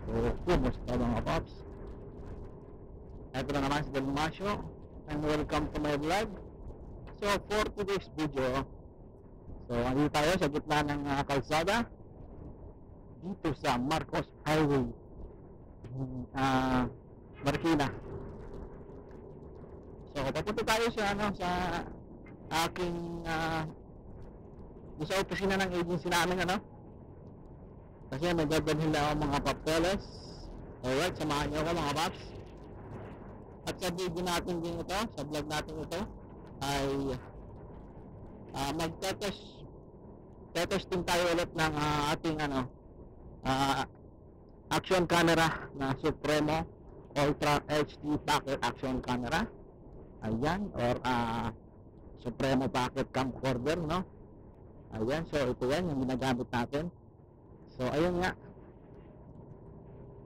So, kumusta mga paps? Ito na naman si Del Masio and welcome to my vlog. So, for today's video, so andito tayo sa gitna ng kalsada dito sa Marcos Highway, Marikina. So, papunta tayo sa aking sa opisina ng agency namin, kasi may dadalhin na ako mga papeles. Alright, samahan nyo ako mga paps. At sa video natin din ito, sa vlog natin ito, ay testing tayo ulit ng ating action camera na Supremo Ultra HD Pocket Action Camera. Ayan, or Supremo Pocket Camcorder, no? Ayan, so ito yan yung ginagamit natin. So ayun nga,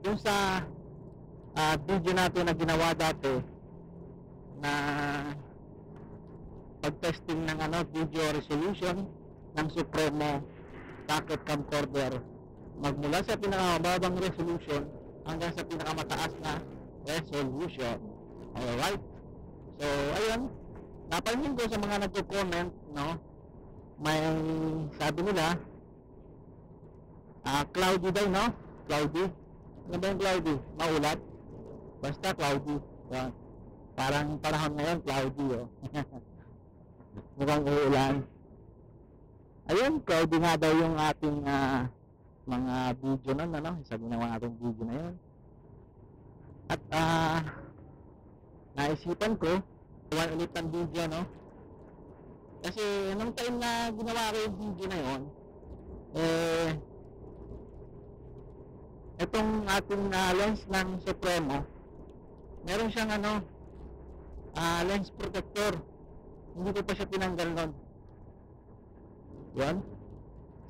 yung sa video natin na ginawa dati na pag-testing ng video resolution ng Supremo Pocket Camcorder, magmula sa pinakamababang resolution hanggang sa pinakamataas na resolution. Alright, so ayun, napansin ko sa mga nagko-comment, no, may sabi nila cloudy daw, no? Cloudy. Ano ba yung cloudy? Maulat? Basta cloudy. So, parang panahon ngayon cloudy, oh. Mukhang uulan. Ayun, cloudy nga daw yung ating mga video nun, sa ginawa natin video na yun. At naisipan ko gawa ulit ng video, no? Kasi nung time na ginawa ko yung video na yun, itong ating lens ng Supremo, meron siyang lens protector. Hindi ko pa siya tinanggal nun. Yan.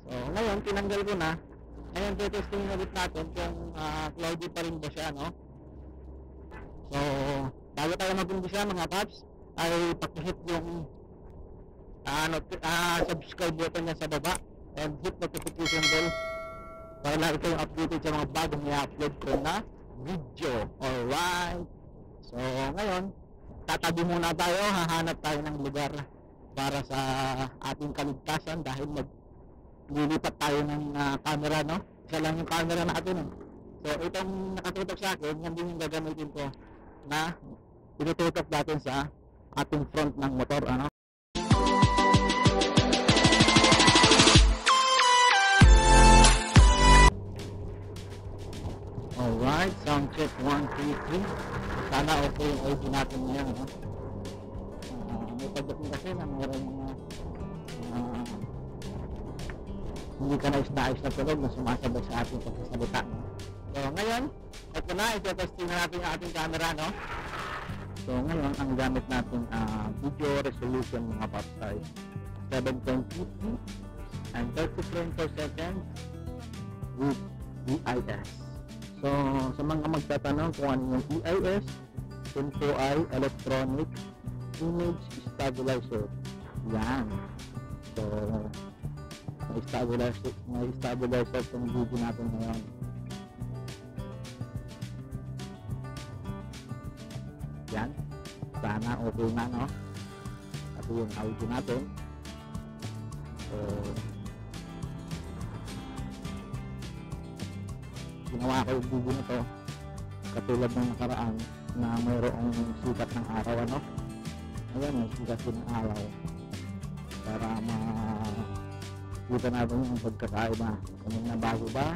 So ngayon tinanggal ko na. Ngayon testing ulit natin kung cloudy pa rin ba siya, no? So bago tayo mag-umpisa mga paps, ay pakihit yung subscribe button niya sa baba and hit notification bell para lagi kayong updated sa mga bagong i-upload ko na video. Alright, so ngayon tatabi muna tayo, hahanap tayo ng lugar para sa ating kaligtasan dahil maglilipat tayo ng camera, no? Isa lang yung camera natin, eh. So itong nakatutok sa akin, yan din yung gagamitin ko na tinututok natin sa ating front ng motor, Alright, sound check 1, 2, 3. Sana okay yung audio natin ngayon, may pagdating kasi na mayroong mga hindi ka nais na tunog na sumasabay sa ating pagsasalita, no? So ngayon, ito na, ito-testing na natin yung ating camera, no? So ngayon, ang gamit natin video resolution mga paps ay 7.50 and 30 frames per second with EIS. So, sa mga magtatanong kung ano yung EIS, yun po ay Electronic Image Stabilizer. Yan. So, may stabilizer itong video natin ngayon. Yan. Sana okay na, no? At yung audio natin. So, ginawa ko yung video na to katulad ng nakaraan na mayroong sikat ng araw, ayan, may sikat din ng araw para makita natin yung pagkakaiba kung nabago ba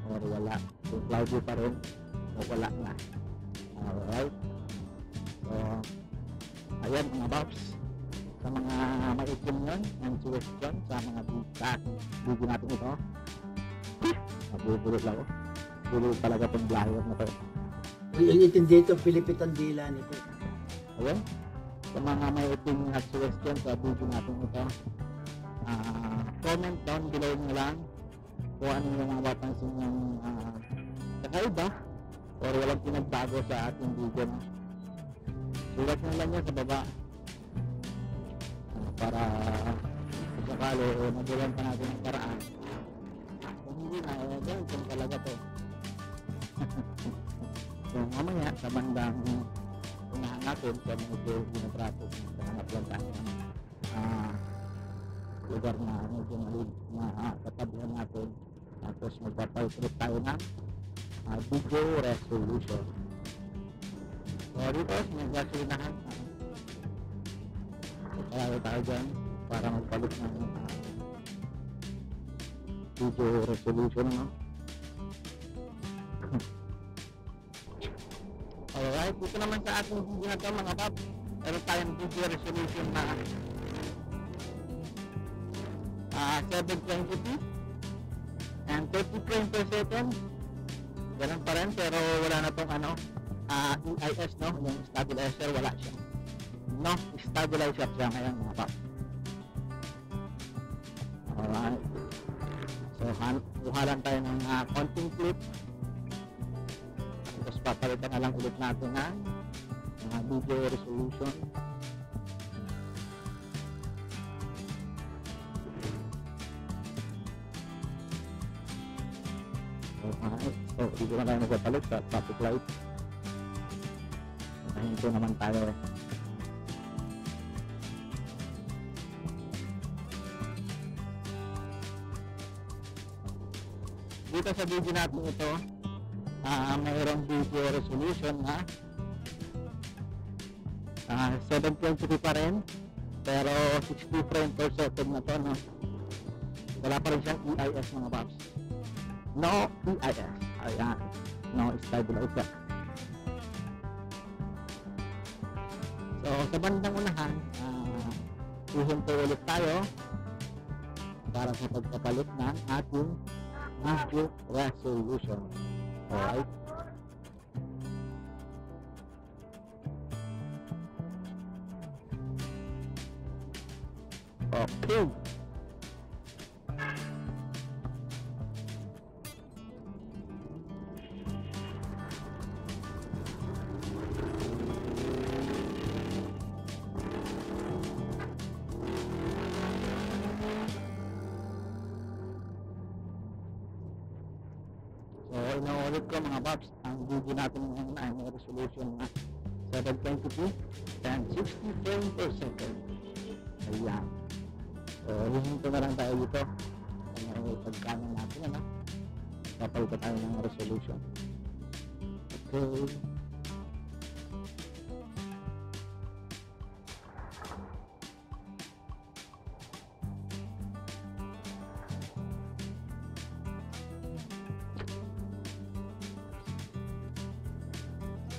or wala, kung cloudy pa rin o wala na. Alright, so ayan mga paps, sa mga maitim yun ang suggestion sa mga video natin ito, nabubulot lang ako. Bulot talaga itong vlogger na to. Yung intindi ito, pilipitan dila nito. Ayun, sa mga may iting suggestion sa video natin ito, comment down below nyo lang kung ano yung mga papansin yung kakaiba or walang pinagbago sa ating video, no? Sulat nyo lang yan sa baba para kung sakali magulan pa natin ang paraan. Kung hindi na, ganito talaga to. So mamaya sa bandang unahan natin, so medyo ginatrato hanap lang tayo ng lugar na medyo katabihan natin, tapos magpapaltrip tayo ng video resolution. So dito may gasinahan, kaya tayo dyan para magpalit ng video resolution, no? Alright, dito naman sa ating video na ito mga pap, meron tayong video resolution na 720p and 30 frames per second. Ganun pa rin, pero wala na tong EIS, no? Yung stabilizer, wala siya. No, stabilizer siya ngayon mga pap. Alright, so kuha lang tayo ng konting clip, tapos papalitan na lang ulit natin ng video resolution. Alright, so dito na tayo magpapalit sa traffic light. Hinto naman tayo. Dito sa video natin ito, mayroong video resolution na 720p pa rin, pero 60 frames per second na to, no? Wala pa rin siyang EIS mga paps. No EIS. Ayan, no stabilizer. So sa bandang unahan, ihinto ulit tayo para sa pagpapalit ng ating video resolution. Alright, okay. So inuulit ko mga paps, ang video natin ngayon ay may resolution na 720p and 60 frames per second. Ayan, so hihinto na lang tayo dito kung may pagkanan natin, ano? Papalitan tayo ng resolution. Okay,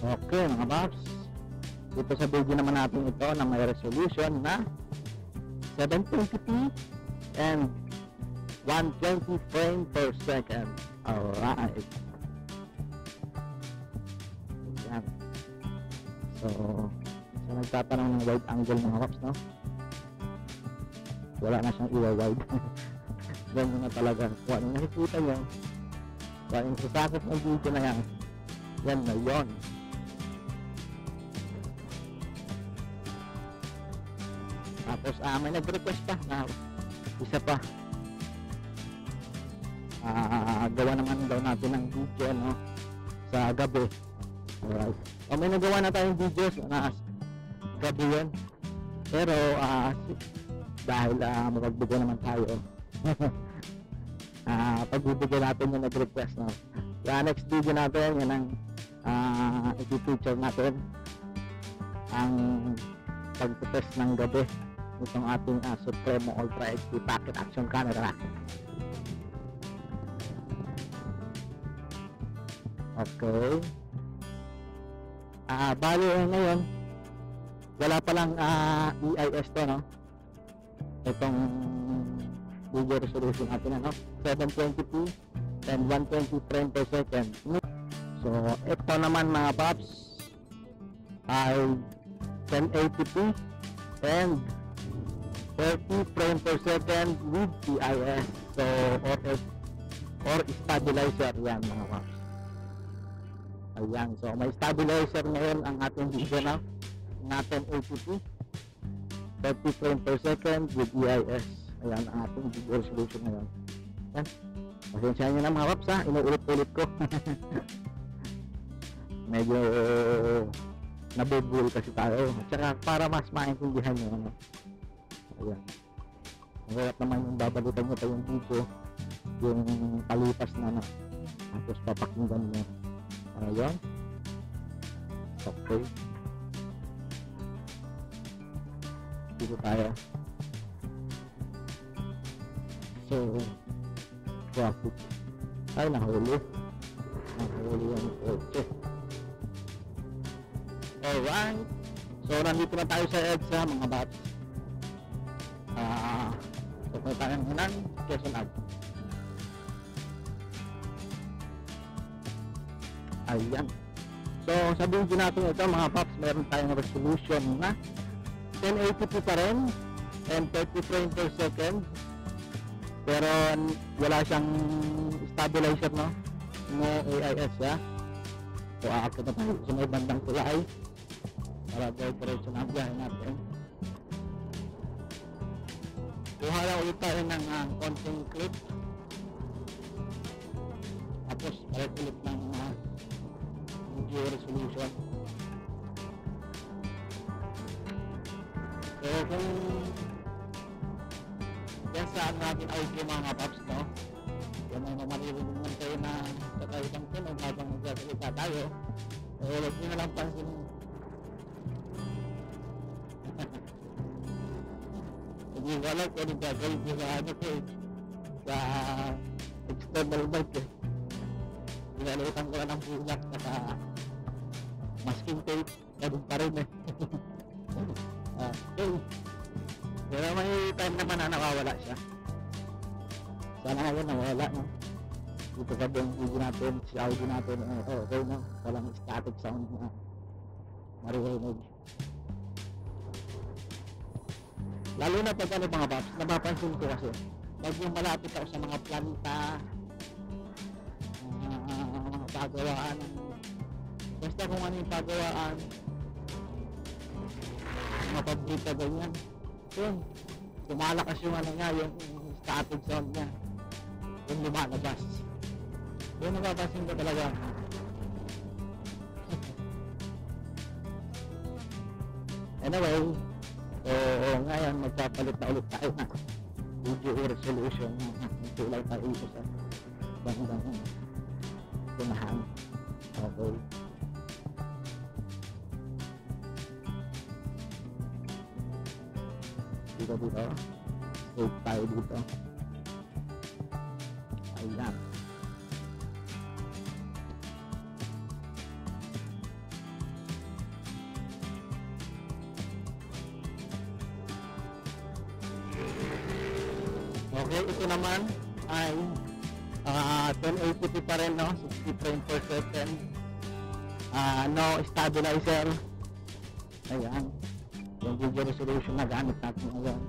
okay mga paps, dito sa video naman natin ito na may resolution na 720p and 120 frames per second. Alright, yan. So sa nagtatanong ng wide angle mga paps, no? Wala na siyang i-wide. Ganyan na talaga. Kung anong nakikita nyo, kung anong sasakot ng video na yan, yan na yun. Tapos may nag-request pa na isa pa, gawa naman daw natin ng video, no, sa gabi. Alright, may nagawa na tayong videos na gabi yun, pero dahil mapagbigay naman tayo, pagbibigay natin yung nag-request, no. Kaya next video natin yan ang i-feature natin, ang pag-test ng gabi itong ating Supremo Ultra HD Pocket Action Camera. Okay, bali ngayon wala palang EIS to, no, itong video resolution natin, ano, 720p and 120 frames per second. So ito naman mga paps ay 1080p and 30 frames per second with EIS, so or stabilizer yan mga paps. Ayan, so may stabilizer ngayon ang ating video na 1080p 30 frames per second with EIS. Ayan ang ating video resolution ngayon. Yan. Pasensya nyo na mga paps ha, inuulit-ulit ko. Medyo nabubul kasi tayo. At saka para mas maintindihan nyo, ano. Ayan. Ang hirap naman yung babalitan nyo pa yung video, yung palipas na na. Tapos papakinggan nyo. Ayun. Okay. Dito tayo. So, traffic. Ay, nahuli. Nahuli yung kotse. Alright. So, nandito na tayo sa EDSA, mga bats. Tukay tayo ng Quezon Ave. Ayan. So, sa video natin ito, mga paps, meron tayong resolution na 1080p pa rin and 30 frames per second. Pero wala siyang stabilizer, no? No AIS, ya. So, aakit na tayo sa may bandang tulay para diretso na ang biyahe natin. Kuha lang ulit tayo ng konting clip. Tapos, palit ulit ng video resolution. So, kung yan saan natin audio mga paps, no? Kung may maririnig naman kayo na kakaitang tunog habang nagsasalita tayo, huwag nyo na lang pansin. Hindi ko alam kung anong gagawin nyo sa ano ko eh, sa external mic eh. Pinalitan ko na ng bulak naka masking tape, ganun pa rin eh. Okay. Pero may time naman na nakawala siya. Sana ngayon nawala, no? Dito ka yung video natin, si audio natin, okay, no? Walang static sound na maririnig. Lalo na pag ano mga paps, napapansin ko kasi pag yung malapit ako sa mga planta, mga pagawaan, basta kung ano yung pagawaan, mga pabrika ganyan, yun, lumalakas yung ano nga, yung static sound niya, yung lumalabas. Yun napapansin ko talaga. Anyway, ngayon magpapalit na ulit tayo na video resolution. Ito lang tayo ito sa bandang tunahan. Okay. Dito. Save tayo dito. Ayan. Okay, ito naman ay 1080p pa rin, no? 60 frames per second. No stabilizer. Ayan. Yung video resolution na gamit natin ngayon.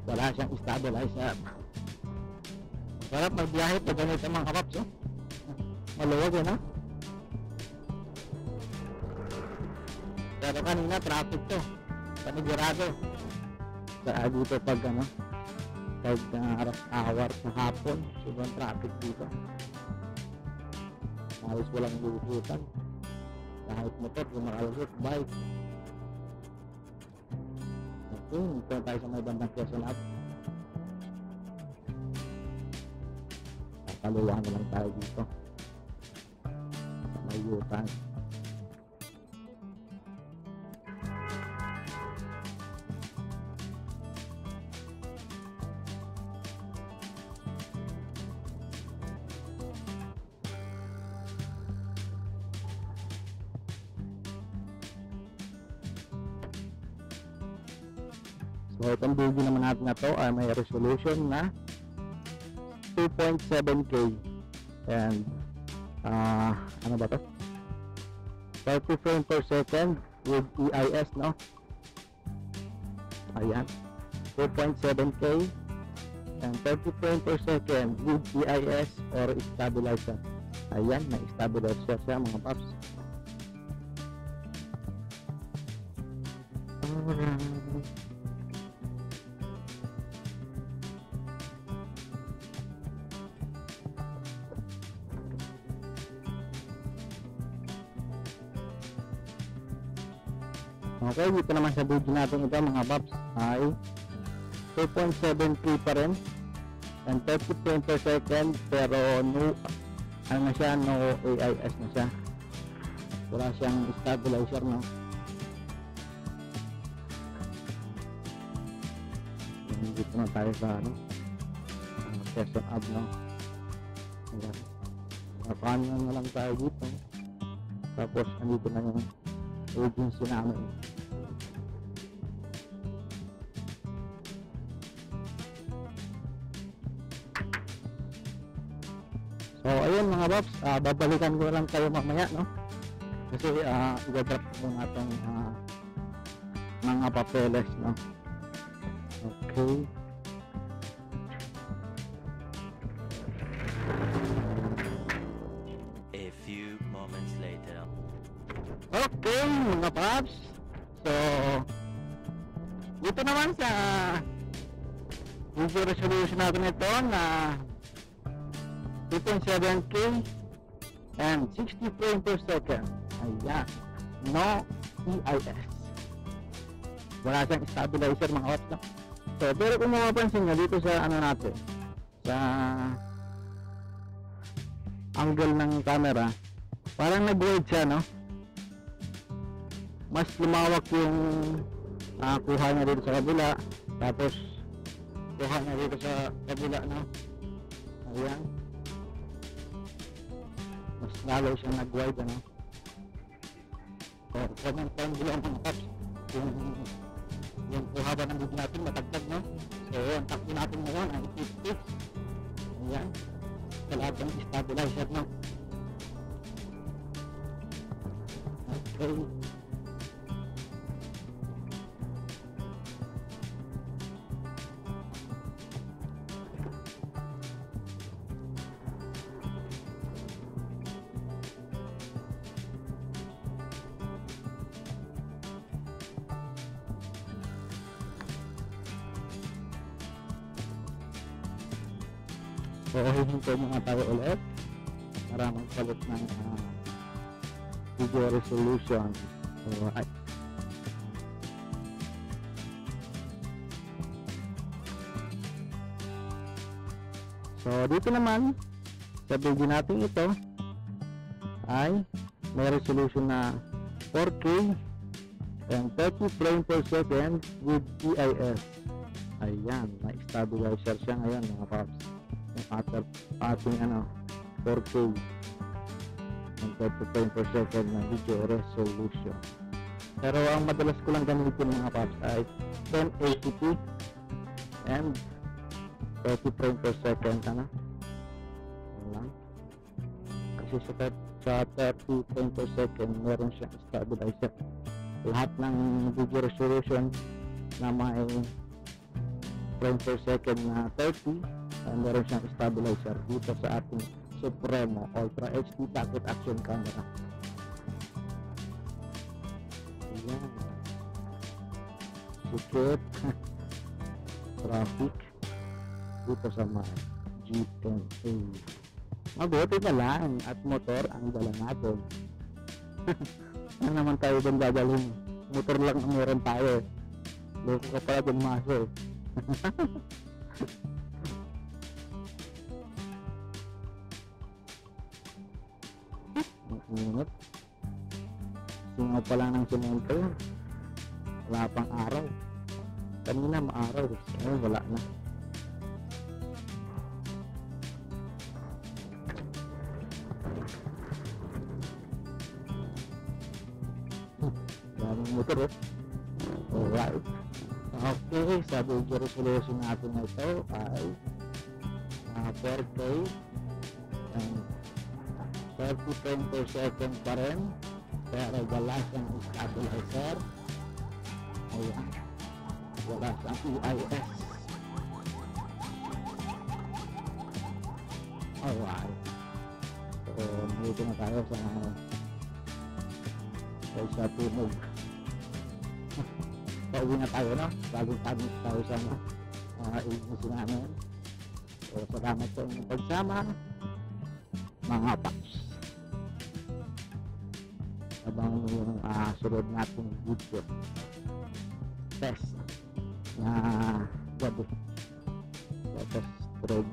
Wala siyang stabilizer. Sarap magbiyahe pag ganito mga kapaps, oh. Maluwag eh, no? Pero kanina traffic to. Panigurado. Kaya dito pag ano, pag rush hour sa hapon, sobrang traffic dito. Halos walang lulusutan. Kahit motor, kung makalusot, bike. Okay, ito tayo sa may bandang Quezon Ave. Kaluwaan na lang tayo dito. Sa may U-turn. So itong video naman natin na to ay may resolution na 2.7K and ano ba to? 30 frames per second with EIS, no? Ayan, 2.7K and 30 frames per second with EIS or stabilizer. Ayan, may stabilizer siya mga paps. Okay, dito naman sa video natin ito mga paps ay 2.73 pa rin and 30 frames per second, pero no, ano na siya, no AIS na siya, wala siyang stabilizer, no. Dito na tayo sa ano, session up, no. Paano na lang tayo dito, tapos andito na yung agency namin. So ayun mga paps, babalikan ko lang kayo mamaya, no, kasi i-drop ko muna itong mga papeles, no. Okay. A few moments later. Okay mga paps, so dito naman sa video resolution natin ito na 2.7K and 60 frames per second. Ayan, no EIS, wala siyang stabilizer mga paps, no? So pero kung mapapansin nyo dito sa ano natin, sa angle ng camera, parang nag-wide siya, no? Mas lumawak yung kuha niya dito sa kabila, tapos kuha niya dito sa kabila, no? Ayan, mas lalo siyang nag-wide, ano? So comment down below mga paps yung kuha ba ng video natin matagtag, no? So yun, takbo natin ngayon ang 50. Ayan, sa lahat ng stabilizer, no? Okay. So hihintay mga tayo ulit para magpalit ng video resolution. Alright. So dito naman sa video natin ito ay may resolution na 4K and 30 frames per second with EIS. Ayan, may stabilizer siya ngayon mga paps. After ating 4K and 30 frames per second na video resolution. Pero ang madalas ko lang gamitin mga paps ay 1080p and 30 frames per second, kasi sa 30 frames per second meron siyang stabilizer. Lahat ng video resolution na may frames per second na 30 meron siyang stabilizer dito sa ating Supremo Ultra HD Pocket Action Camera. Ayan, sikip traffic dito sa mga GMA. Mabuti na lang at motor ang dala natin. Ano naman tayo doon dadalhin? Motor lang ang meron tayo. Loko ka pala doon, maso. Ingat. Singaw pa lang ng semento. Wala pang araw. Kanina maaraw. Ngayon wala na. Daming motor, eh. Alright. Okay, sa video resolution natin na ito ay 4K and 30 frames per second pa rin, pero wala siyang stabilizer. Ayan, wala siyang EIS. Alright, so nandito na tayo sa tunog. Pauwi na tayo, no? Bagong tamis tayo sa agency namin. So salamat sa inyong pagsama mga paps. habang yung sunod natin video test na gabi. So,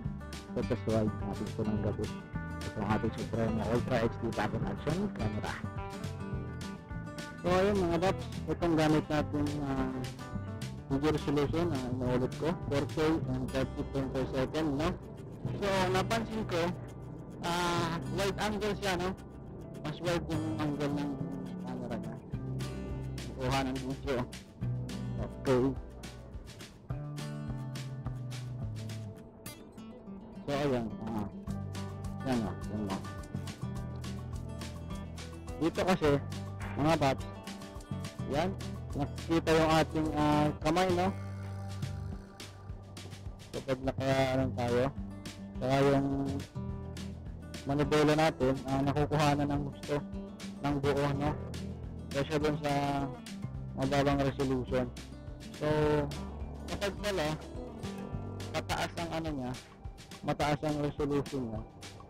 test ride natin ito ng gabi. Ito ang ating Supremo Ultra HD Back Action Camera. So ayun mga paps, itong gamit natin video resolution, inuulit ko 4K and 30 frames per second, no? So napansin ko wide angle siya, no? Mas wide yung angle ng camera niya, kuha ng video. Okay, so ayan, yan o, dito kasi mga paps, yan, nakikita yung ating kamay, no? So pag nakaroon tayo, saka yung manibela natin, nakukuhanan ng gusto ng buo, no? Kasi dun sa mababang resolution. So kapag pala mataas ang ano niya, mataas ang resolution niya,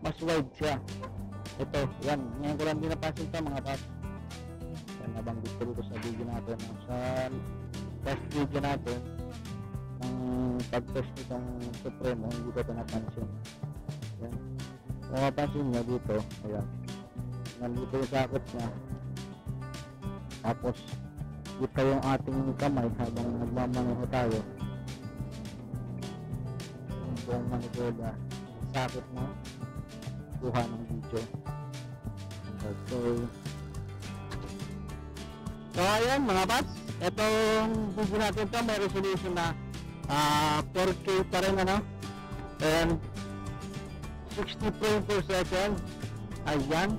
mas wide siya. Ito, yan, ngayon ko lang din napansin ito mga paps. Yan, nabanggit ko dito sa video natin, sa test video natin ng pag-test nitong Supremo, hindi ko ito napansin. Yan, kung mapansin nyo dito, ayan, nandito yung sakot niya, tapos dito yung ating kamay habang nagmamaneho tayo, yung buong manipula, sakot na kuha ng video. Okay, so ayan mga paps, itong video natin ito may resolution na 4K pa rin, ano, and 60 frames per second. Ayan,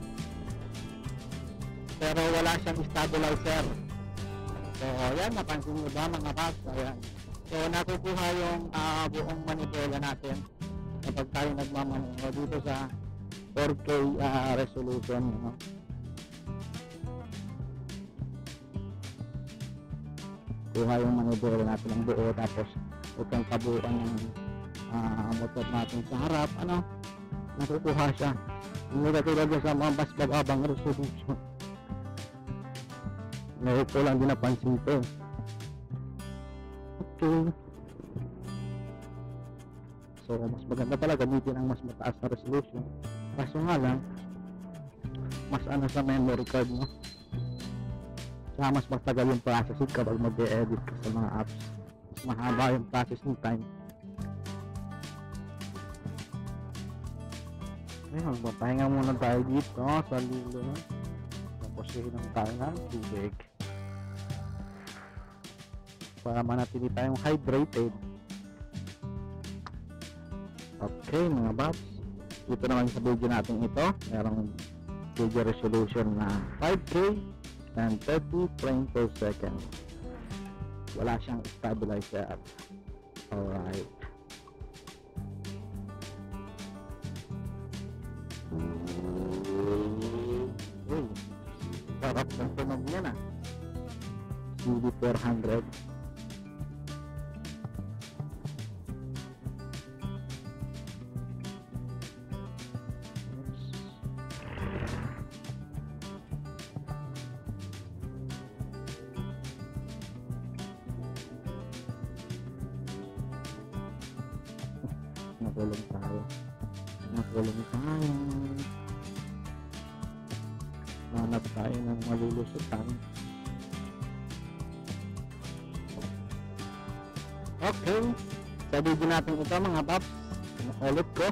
pero wala siyang stabilizer. So ayan, napansin nyo ba mga paps? Ayan, so nakukuha yung buong manipula natin kapag tayo nagmamaneho dito sa 4K resolution, no? Kuha yung manibela natin ng buo, tapos itong kabuuan ng motor natin sa harap, ano, nakukuha siya. Hindi katulad sa mga mas bababang resolution. Ngayon ko lang din napansin ito. Okay, so mas maganda pala gamitin ang mas mataas na resolution. Kaso nga lang, mas ano sa memory card, no? Saka mas matagal yung processing kapag mag-e-edit ka sa mga apps. Mas mahaba yung processing time. Ayun, papahinga muna tayo dito sa lilo. Tapos inom tayo ng tubig para manatili tayong hydrated. Okay mga paps, dito naman sa video natin ito, merong video resolution na 5K and 30 frames per second. Wala siyang stabilizer. Alright, uy, sarap ng tunog niya na CD400. Nakulong tayo, hanap tayo ng malulusutan. Okay, sa video natin ito mga paps, ulit ko,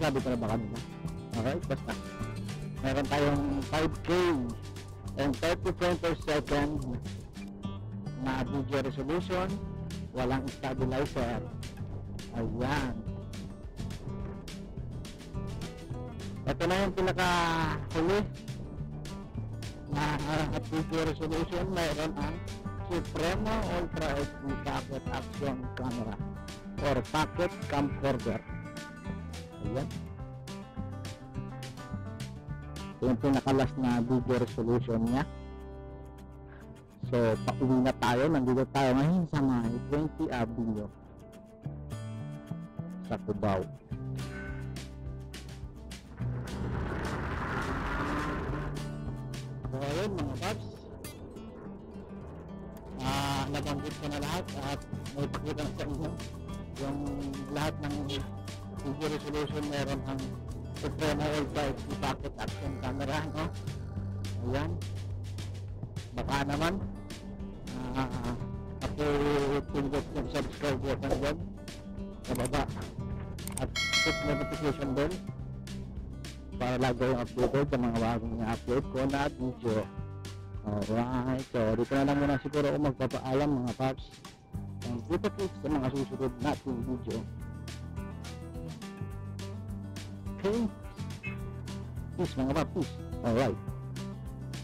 sabi ko na ba kanina? Okay, basta meron tayong 5K and 30 frames per second na video resolution, walang stabilizer. Ayan, ito na yung pinakahuli na video resolution. Mayroon ang Supremo Ultra HD Pocket Action Camera or Pocket Camcorder. Ayan, ito yung pinakalas na video resolution niya. So pauwi na tayo, nandito tayo ngayon sa may 20 Avenue sa Cubao. yun mga paps, nabanggit ko na lahat at may pakita na sa inyo yung lahat ng video resolution. Meron ang Supremo Ultra HD Pocket Action Camera, no? Ayan, baka naman pindot yung subscribe button dyan sa baba at hit notification bell para lagi yung updated sa mga bagong update ko na video. Alright, so dito na lang muna siguro ako magpapaalam mga paps. And keep it sa mga susunod nating video. Okay? Peace mga paps, peace. Alright.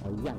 Ayan.